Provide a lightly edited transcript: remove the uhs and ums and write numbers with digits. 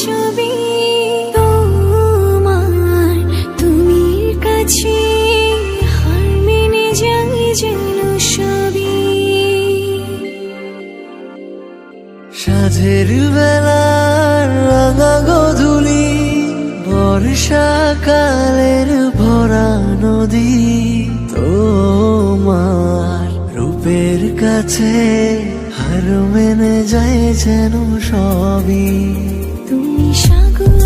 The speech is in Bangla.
ছবি তোমার, তুমি কাছে হার মেনে যাই যেন সবই। সাঁঝের বেলার রাঙা গধূলি, বর্ষাকালের ভরা নদী, তোমার রূপের কাছে হার মেনে যায় যেন সবই। তুমি সাগর